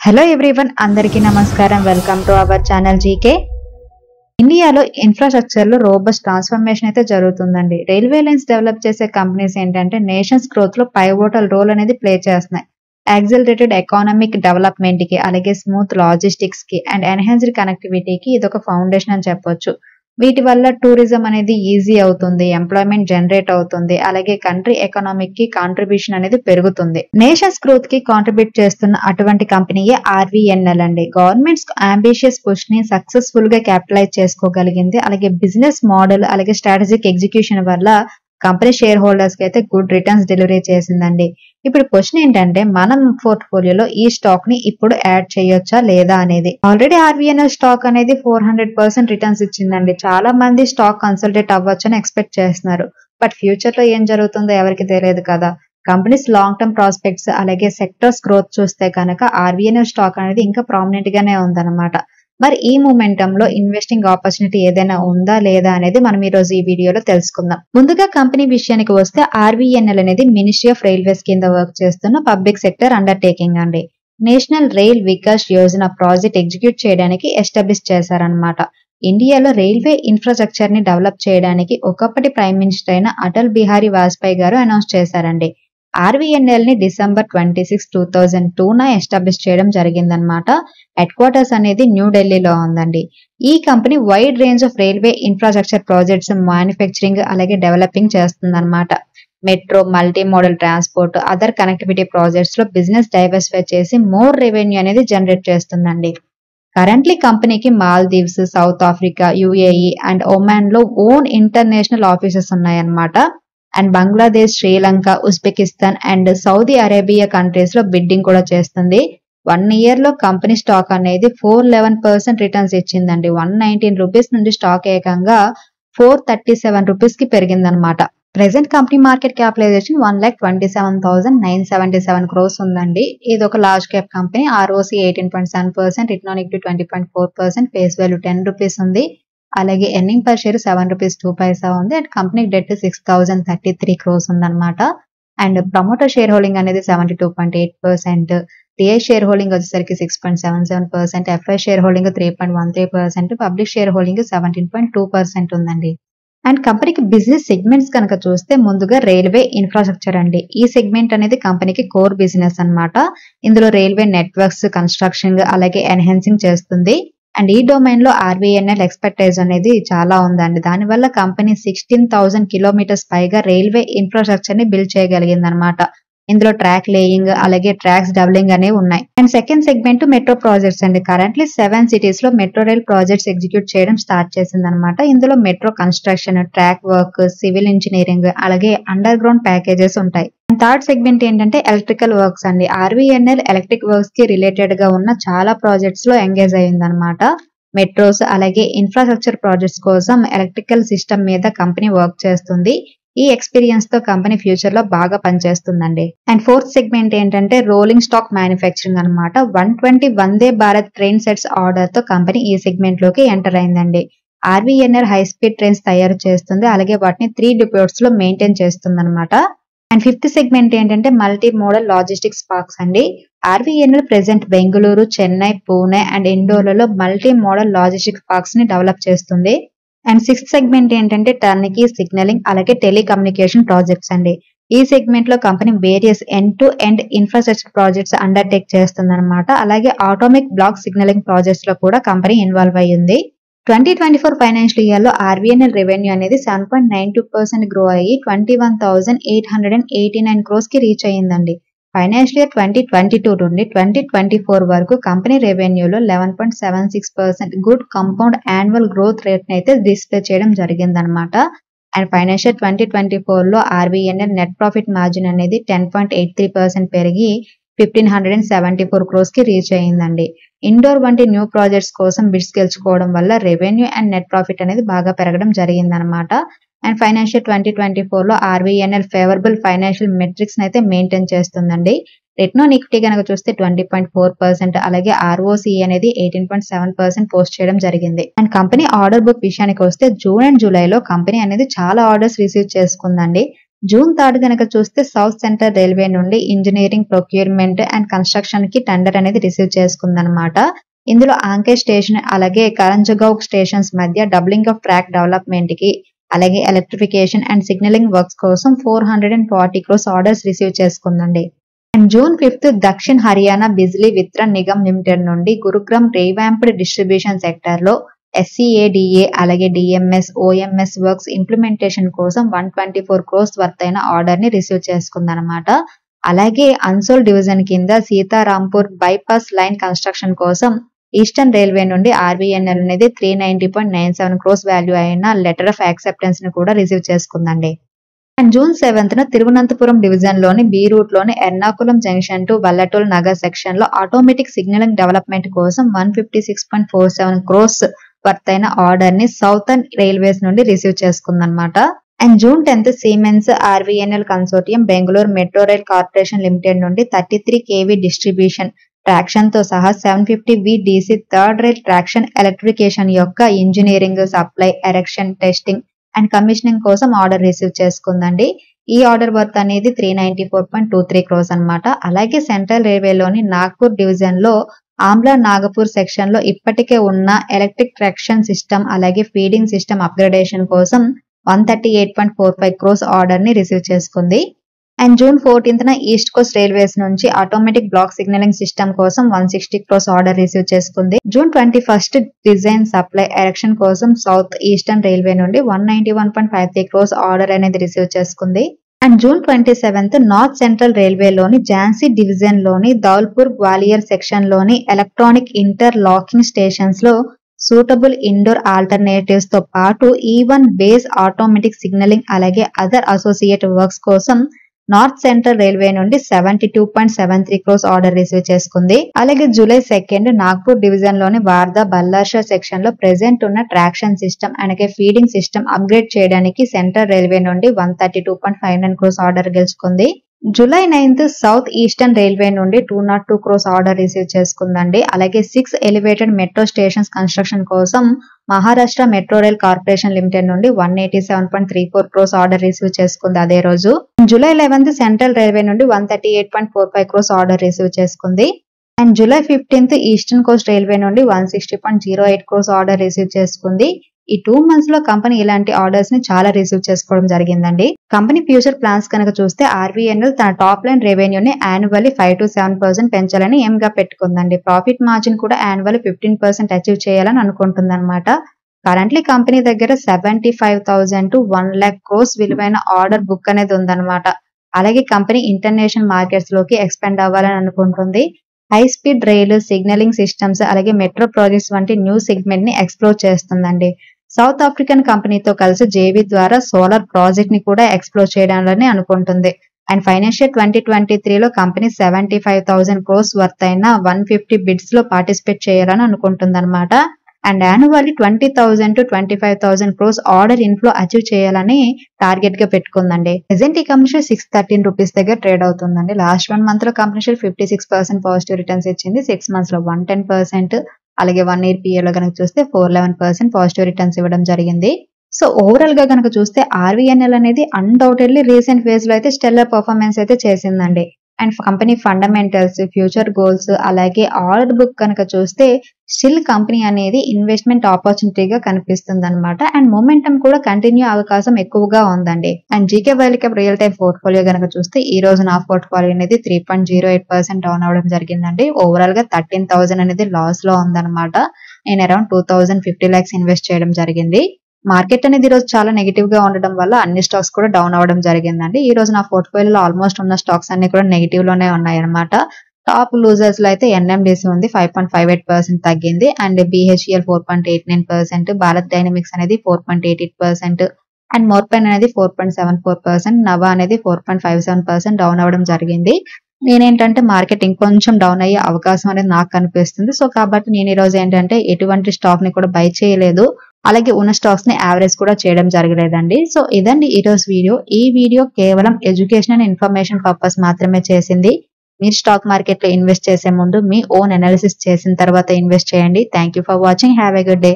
Hello everyone, అందరికీ నమస్కారం. Welcome to our channel GK. ఇండియాలో ఇన్ఫ్రాస్ట్రక్చర్ లో రోబస్ట్ ట్రాన్స్ఫర్మేషన్ అయితే జరుగుతుందండి. రైల్వే లైన్స్ డెవలప్ చేసే కంపెనీస్ ఏంటంటే నేషన్స్ గ్రోత్ లో పైవోటల్ రోల్ అనేది ప్లే చేస్తున్నాయి. యాక్సిలరేటెడ్ ఎకానమిక్ డెవలప్మెంట్ కి, అలాగే స్మూత్ లాజిస్టిక్స్ కి అండ్ ఎన్హాన్స్డ్ కనెక్టివిటీకి ఇది ఒక ఫౌండేషన్ అని చెప్పొచ్చు. వీటి వల్ల టూరిజం అనేది ఈజీ అవుతుంది, ఎంప్లాయ్మెంట్ జనరేట్ అవుతుంది, అలాగే కంట్రీ ఎకనామిక్ కి కాంట్రిబ్యూషన్ అనేది పెరుగుతుంది. నేషన్స్ గ్రోత్ కి కాంట్రిబ్యూట్ చేస్తున్న అటువంటి కంపెనీయే ఆర్వీఎన్ఎల్ అండి. గవర్నమెంట్స్ అంబిషియస్ పుష్ ని సక్సెస్ఫుల్ గా క్యాపిటలైజ్ చేసుకోగలిగింది. అలాగే బిజినెస్ మోడల్, అలాగే స్ట్రాటజిక్ ఎగ్జిక్యూషన్ వల్ల కంపెనీ షేర్ హోల్డర్స్ కి అయితే గుడ్ రిటర్న్స్ డెలివరీ చేసిందండి. ఇప్పుడు క్వశ్చన్ ఏంటంటే, మనం పోర్ట్ఫోలియోలో ఈ స్టాక్ ని ఇప్పుడు యాడ్ చేయొచ్చా లేదా అనేది. ఆల్రెడీ ఆర్వీఎన్ఎల్ స్టాక్ అనేది 400% రిటర్న్స్ ఇచ్చిందండి. చాలా మంది స్టాక్ కన్సల్టేట్ అవ్వచ్చు అని ఎక్స్పెక్ట్ చేస్తున్నారు. బట్ ఫ్యూచర్ లో ఏం జరుగుతుందో ఎవరికి తెలియదు కదా. కంపెనీస్ లాంగ్ టర్మ్ ప్రాస్పెక్ట్స్, అలాగే సెక్టర్స్ గ్రోత్ చూస్తే కనుక ఆర్వీఎన్ఎల్ స్టాక్ అనేది ఇంకా ప్రామినెంట్ గానే ఉందన్నమాట. మరి ఈ మూమెంటం లో ఇన్వెస్టింగ్ ఆపర్చునిటీ ఏదైనా ఉందా లేదా అనేది మనం ఈ రోజు ఈ వీడియోలో తెలుసుకుందాం. ముందుగా కంపెనీ విషయానికి వస్తే ఆర్వీఎన్ఎల్ అనేది మినిస్ట్రీ ఆఫ్ రైల్వేస్ కింద వర్క్ చేస్తున్న పబ్లిక్ సెక్టర్ అండర్టేకింగ్ అండి. National rail Vikas Yojana project execute చేయడానికి ఎస్టాబ్లిష్ చేశారనమాట. ఇండియాలో రైల్వే ఇన్ఫ్రాస్ట్రక్చర్ ని డెవలప్ చేయడానికి ఒకప్పటి ప్రైమ్ మినిస్టర్ అయిన అటల్ బిహారీ వాజ్పేయి గారు అనౌన్స్ చేశారండి. ఆర్వీఎన్ఎల్ ని డిసెంబర్ 26, 2002 ఎస్టాబ్లిష్ చేయడం జరిగిందనమాట. హెడ్ క్వార్టర్స్ అనేది న్యూఢిల్లీలో ఉందండి. ఈ company wide range of railway infrastructure projects manufacturing అలాగే డెవలపింగ్ చేస్తుందన్నమాట. Metro, multi modal transport, other connectivity projects లో బిజినెస్ డైవర్సిఫై చేసి మోర్ రెవెన్యూ అనేది జనరేట్ చేస్తుందండి. కరెంట్లీ కంపెనీకి Maldives, South Africa, UAE and Oman లో ఓన్ ఇంటర్నేషనల్ ఆఫీసెస్ ఉన్నాయన్నమాట. And Bangladesh, Sri Lanka, Uzbekistan and Saudi Arabia countries లో బిడ్డింగ్ కూడా చేస్తుంది. 1 year లో కంపెనీ స్టాక్ అనేది 411% రిటర్న్స్ ఇచ్చిందండి. 119 రూపీస్ నుండి స్టాక్ ఏకంగా 437 రూపీస్ కి పెరిగిందనమాట. Present company market capitalization 1,27,977 crores ఉందండి. ఇది ఒక large cap company. ROC 18.7%, return on equity 20.4%, face value 10 rupees ఉంది. అలాగే earning per share 7 rupees 2 paisa ఉంది. అండ్ కంపెనీ డెట్ 6,033 crores ఉందన్నమాట. అండ్ ప్రమోటర్ షేర్ హోల్డింగ్ అనేది 72.8%, టిఐ షేర్ హోల్డింగ్ వచ్చేసరికి 6.77%, FII shareholding 3.13%, public shareholding 17.2% ఉందండి. And కంపెనీకి business segments కనుక చూస్తే ముందుగా రైల్వే ఇన్ఫ్రాస్ట్రక్చర్ అండి. ఈ సెగ్మెంట్ అనేది కంపెనీకి కోర్ బిజినెస్ అన్నమాట. ఇందులో రైల్వే నెట్వర్క్స్ కన్స్ట్రక్షన్ అలాగే ఎన్హాన్సింగ్ చేస్తుంది. అండ్ ఈ డొమైన్ లో ఆర్వీఎన్ఎల్ ఎక్స్పర్టైజ్ అనేది చాలా ఉందండి. దానివల్ల కంపెనీ 16,000 కిలోమీటర్స్ పైగా రైల్వే ఇన్ఫ్రాస్ట్రక్చర్ ని బిల్డ్ చేయగలిగింది అనమాట. ఇందులో ట్రాక్ లేయింగ్ అలాగే ట్రాక్స్ డబులింగ్ అనేవి ఉన్నాయి. And second segment metro projects అండి. కరెంట్లీ 7 cities లో మెట్రో రైల్ ప్రాజెక్ట్స్ ఎగ్జిక్యూట్ చేయడం స్టార్ట్ చేసింది అనమాట. ఇందులో metro construction, track work, civil engineering అలాగే అండర్ గ్రౌండ్ ప్యాకేజెస్ ఉంటాయి. అండ్ థర్డ్ సెగ్మెంట్ ఏంటంటే ఎలక్ట్రికల్ వర్క్స్ అండి. ఆర్వీఎన్ఎల్ ఎలక్ట్రిక్ వర్క్స్ కి రిలేటెడ్ గా ఉన్న చాలా ప్రాజెక్ట్స్ లో ఎంగేజ్ అయ్యింది అనమాట. మెట్రోస్ అలాగే ఇన్ఫ్రాస్ట్రక్చర్ ప్రాజెక్ట్స్ కోసం ఎలక్ట్రికల్ సిస్టమ్ మీద కంపెనీ వర్క్ చేస్తుంది. ఈ ఎక్స్పీరియన్స్ తో కంపెనీ ఫ్యూచర్ లో బాగా పనిచేస్తుందండి. అండ్ ఫోర్త్ సెగ్మెంట్ ఏంటంటే రోలింగ్ స్టాక్ మ్యానుఫ్యాక్చరింగ్ అనమాట. 120 Vande Bharat train sets order తో కంపెనీ ఈ సెగ్మెంట్ లోకి ఎంటర్ అయిందండి. ఆర్వీఎన్ఎల్ హై స్పీడ్ ట్రైన్స్ తయారు చేస్తుంది, అలాగే వాటిని 3 డిపోట్స్ లో మెయింటైన్ చేస్తుంది అనమాట. అండ్ ఫిఫ్త్ సెగ్మెంట్ ఏంటంటే మల్టీ మోడల్ లాజిస్టిక్స్ పార్క్స్ అండి. RVNL present Bengaluru, Chennai, Pune and ఇండోర్లలో మల్టీ మోడల్ లాజిస్టిక్స్ పార్క్స్ ని డెవలప్ చేస్తుంది. అండ్ సిక్స్త్ సెగ్మెంట్ ఏంటంటే టర్న్కీ, సిగ్నలింగ్ అలాగే టెలికమ్యూనికేషన్ ప్రాజెక్ట్స్ అండి. ఈ సెగ్మెంట్ లో company various end to end infrastructure projects undertake చేస్తుంది అనమాట. అలాగే ఆటోమిక్ బ్లాక్ సిగ్నలింగ్ ప్రాజెక్ట్స్ లో కూడా కంపెనీ ఇన్వాల్వ్ అయ్యింది. 2024 ఫైనాన్షియల్ ఇయర్ లో ఆర్వీఎన్ఎల్ రెవెన్యూ అనేది 7.92% గ్రో అయ్యి 21,889 crores కి రీచ్ అయ్యిందండి. ఫైనాన్షియల్ ఇయర్ 2022 నుండి 2024 వరకు కంపెనీ రెవెన్యూలో 11.76% good compound annual growth rate ని అయితే డిస్ప్లే చేయడం జరిగిందనమాట. అండ్ ఫైనాన్షియల్ 2024 లో ఆర్వీఎన్ఎల్ నెట్ ప్రాఫిట్ మార్జిన్ అనేది 10.83% పెరిగి 1,574 crores కి రీచ్ అయ్యిందండి. ఇండోర్ వంటి న్యూ ప్రాజెక్ట్స్ కోసం బిడ్స్ గెలుచుకోవడం వల్ల రెవెన్యూ అండ్ నెట్ ప్రాఫిట్ అనేది బాగా పెరగడం జరిగిందనమాట. అండ్ ఫైనాన్షియల్ 2024 లో ఆర్వీఎన్ఎల్ ఫేవరబుల్ ఫైనాన్షియల్ మెట్రిక్స్ అయితే మెయింటైన్ చేస్తుందండి. రిటర్న్ ఆన్ ఈక్విటీ కనుక చూస్తే 20.4%, అలాగే ROC అనేది 18.7% పోస్ట్ చేయడం జరిగింది. అండ్ కంపెనీ ఆర్డర్ బుక్ విషయానికి వస్తే జూన్ అండ్ జూలైలో కంపెనీ అనేది చాలా ఆర్డర్స్ రిసీవ్ చేసుకుందండి. జూన్ 3 గనక చూస్తే సౌత్ సెంట్రల్ రైల్వే నుండి ఇంజనీరింగ్, ప్రొక్యూర్మెంట్ అండ్ కన్స్ట్రక్షన్ కి టెండర్ అనేది రిసీవ్ చేసుకుందనమాట. ఇందులో ఆంకే స్టేషన్ అలాగే కరంజగౌ స్టేషన్స్ మధ్య డబ్లింగ్ ఆఫ్ ట్రాక్ డెవలప్మెంట్ కి అలాగే ఎలక్ట్రిఫికేషన్ అండ్ సిగ్నలింగ్ వర్క్స్ కోసం 440 crores ఆర్డర్స్ రిసీవ్ చేసుకుందండి. And June 5 Dakshin Haryana Bijli Vitran Nigam limited నుండి గురుగ్రామ్ రీవాంప్డ్ డిస్ట్రిబ్యూషన్ సెక్టర్ లో SCADA అలాగే DMS, OMS వర్క్స్ ఇంప్లిమెంటేషన్ కోసం 124 crores వర్త్ అయిన ఆర్డర్ ని రిసీవ్ చేసుకుందనమాట. అలాగే అన్సోల్ డివిజన్ కింద సీతారాంపూర్ బైపాస్ లైన్ కన్స్ట్రక్షన్ కోసం ఈస్టర్న్ రైల్వే నుండి RVNL అనేది 390.97 crores వాల్యూ అయిన లెటర్ ఆఫ్ యాక్సెప్టెన్స్ ని కూడా రిసీవ్ చేసుకుందండి. అండ్ జూన్ 7 తిరువనంతపురం డివిజన్ లోని బి రూట్ లోని Ernakulam junction to Vallathol Nagar section లో ఆటోమేటిక్ సిగ్నలింగ్ డెవలప్మెంట్ కోసం 156.47 crores వర్త్ అయిన ఆర్డర్ ని సౌతర్న్ రైల్వేస్ నుండి రిసీవ్ చేసుకుందనమాట. And June 10 Siemens RVNL consortium Bengaluru metro rail corporation limited నుండి 33 kV డిస్ట్రిబ్యూషన్ ట్రాక్షన్ తో సహా 750 V DC third rail traction electrification యొక్క engineering, supply, erection, testing and commissioning కోసం ఆర్డర్ రిసీవ్ చేసుకుందండి. ఈ ఆర్డర్ వర్త్ అనేది 394.23 crores అనమాట. అలాగే సెంట్రల్ రైల్వేలోని నాగ్పూర్ డివిజన్ లో ఆమ్లా నాగపూర్ సెక్షన్ లో ఇప్పటికే ఉన్న ఎలక్ట్రిక్ ట్రాక్షన్ సిస్టమ్ అలాగే ఫీడింగ్ సిస్టమ్ అప్గ్రేడేషన్ కోసం 138.45 crores ఆర్డర్ ని రిసీవ్ చేసుకుంది. And June 14 east Coast railways నుంచి ఆటోమేటిక్ బ్లాక్ సిగ్నలింగ్ సిస్టమ్ కోసం 160 crores ఆర్డర్ రిసీవ్ చేసుకుంది. జూన్ 21 డిజైన్, సప్లై, ఎరెక్షన్ కోసం సౌత్ ఈస్టర్న్ రైల్వే నుండి 191.53 crores ఆర్డర్ అనేది రిసీవ్ చేసుకుంది. And June 27 north central railway లోని ఝాన్సీ డివిజన్ లోని దౌల్పూర్ గ్వాలియర్ సెక్షన్ లోని ఎలక్ట్రానిక్ ఇంటర్ లాకింగ్ స్టేషన్స్ లో సూటబుల్ ఇండోర్ ఆల్టర్నేటివ్స్ తో పాటు E1 బేస్ ఆటోమేటిక్ సిగ్నలింగ్ అలాగే అదర్ అసోసియేట్ వర్క్స్ కోసం నార్త్ సెంట్రల్ రైల్వే నుండి 72.73 crores ఆర్డర్ రిసీవ్ చేసుకుంది. అలాగే జూలై 2 నాగ్పూర్ డివిజన్ లోని వార్దా బల్లార్షా సెక్షన్ లో ప్రెసెంట్ ఉన్న ట్రాక్షన్ సిస్టమ్ అలాగే ఫీడింగ్ సిస్టమ్ అప్గ్రేడ్ చేయడానికి సెంట్రల్ రైల్వే నుండి 132.59 crores ఆర్డర్ గెలుచుకుంది. జూలై 9 సౌత్ ఈస్టర్న్ రైల్వే నుండి 202 crores ఆర్డర్ రిసీవ్ చేసుకుందండి. అలాగే 6 ఎలివేటెడ్ మెట్రో స్టేషన్స్ కన్స్ట్రక్షన్ కోసం Maharashtra metro rail corporation limited నుండి 187.34 crores ఆర్డర్ రిసీవ్ చేసుకుంది అదే రోజు. జూలై 11 సెంట్రల్ రైల్వే నుండి 138.45 crores ఆర్డర్ రిసీవ్ చేసుకుంది. And July 15 eastern Coast railway నుండి 160.08 crores ఆర్డర్ రిసీవ్ చేసుకుంది. ఈ 2 months లో కంపెనీ ఇలాంటి ఆర్డర్స్ ని చాలా రిసీవ్ చేసుకోవడం జరిగిందండి. కంపెనీ ఫ్యూచర్ ప్లాన్స్ కనుక చూస్తే RVNL తన టాప్ లైన్ రెవెన్యూని యాన్యువల్లీ 5 to 7% పెంచాలని ఎయిమ్ గా పెట్టుకుందండి. ప్రాఫిట్ మార్జిన్ కూడా యాన్యువల్లీ 15% అచీవ్ చేయాలని అనుకుంటుందన్నమాట. కరెంట్లీ కంపెనీ దగ్గర 75,000 to 1 lakh crores విలువైన ఆర్డర్ బుక్ అనేది ఉందన్నమాట. అలాగే కంపెనీ ఇంటర్నేషనల్ మార్కెట్స్ లోకి ఎక్స్పాండ్ అవ్వాలని అనుకుంటుంది. హై స్పీడ్ రైలు, సిగ్నలింగ్ సిస్టమ్స్ అలాగే మెట్రో ప్రాజెక్ట్స్ వంటి న్యూ సెగ్మెంట్ ని ఎక్స్ప్లోర్ చేస్తుందండి. సౌత్ ఆఫ్రికన్ కంపెనీతో కలిసి JV ద్వారా సోలార్ ప్రాజెక్ట్ ని కూడా ఎక్స్ప్లోర్ చేయడాలని అనుకుంటుంది. అండ్ ఫైనాన్షియల్ 2023 లో కంపెనీ 75,000 crores వర్త్ అయిన 150 బిడ్స్ లో పార్టిసిపేట్ చేయాలని అనుకుంటుంది అనమాట. And annually 20,000 to 25,000 crores order inflow achieve చేయాలని టార్గెట్ గా పెట్టుకుందండి. ప్రెసెంట్ ఈ కంపెనీ 613 రూపీస్ దగ్గర ట్రేడ్ అవుతుందండి. లాస్ట్ 1 month లో కంపెనీ 56% పాజిటివ్ రిటర్న్స్ ఇచ్చింది. 6 months లో 110%, అలాగే 1 year PA లో కనుక చూస్తే 411% పాజిటివ్ రిటర్న్స్ ఇవ్వడం జరిగింది. సో ఓవరాల్ గా కనుక చూస్తే RVNL అనేది అన్డౌటెడ్లీ రీసెంట్ ఫేజ్ లో అయితే స్టెల్లర్ పర్ఫార్మెన్స్ అయితే చేసిందండి. And company fundamentals, future goals అలాగే ఆర్డర్ బుక్ కనుక చూస్తే స్టిల్ కంపెనీ అనేది ఇన్వెస్ట్మెంట్ ఆపర్చునిటీగా కనిపిస్తుంది అనమాట. అండ్ మొమెంటం కూడా కంటిన్యూ అవకాశం ఎక్కువగా ఉందండి. And GK wild cap real time portfolio కనుక చూస్తే ఈ రోజు నా పోర్ట్ఫోలియో అనేది 3.08% డౌన్ అవడం జరిగిందండి. ఓవరాల్ గా 13,000 అనేది లాస్ లో ఉందన్నమాట. నేను అరౌండ్ 2,050 lakhs ఇన్వెస్ట్ చేయడం జరిగింది. మార్కెట్ అనేది ఈ రోజు చాలా నెగిటివ్ గా ఉండడం వల్ల అన్ని స్టాక్స్ కూడా డౌన్ అవ్వడం జరిగిందండి. ఈ రోజు నా పోర్ట్ఫోలియోలో ఆల్మోస్ట్ ఉన్న స్టాక్స్ అన్ని కూడా నెగిటివ్ లోనే ఉన్నాయి అనమాట. టాప్ లూజర్స్ లో అయితే NMDC ఉంది, 5.58% తగ్గింది. అండ్ BHEL 4.89%, భారత్ డైనమిక్స్ అనేది 4.88%, అండ్ మోర్పెన్ అనేది 4.74%, నవా అనేది 4.57% డౌన్ అవ్వడం జరిగింది. నేనేంటంటే మార్కెట్ ఇంకొంచెం డౌన్ అయ్యే అవకాశం అనేది నాకు కనిపిస్తుంది. సో కాబట్టి నేను ఈ రోజు ఏంటంటే ఎటువంటి స్టాక్ ని కూడా బై చేయలేదు. అలాగే ఉన్న స్టాక్స్ ని యావరేజ్ కూడా చేయడం జరగలేదండి. సో ఇదండి ఈ రోజు వీడియో. ఈ వీడియో కేవలం ఎడ్యుకేషన్ అండ్ ఇన్ఫర్మేషన్ పర్పస్ మాత్రమే చేసింది. మీరు స్టాక్ మార్కెట్ లో ఇన్వెస్ట్ చేసే ముందు మీ ఓన్ అనాలిసిస్ చేసిన తర్వాత ఇన్వెస్ట్ చేయండి. Thank you for watching. Have a good day.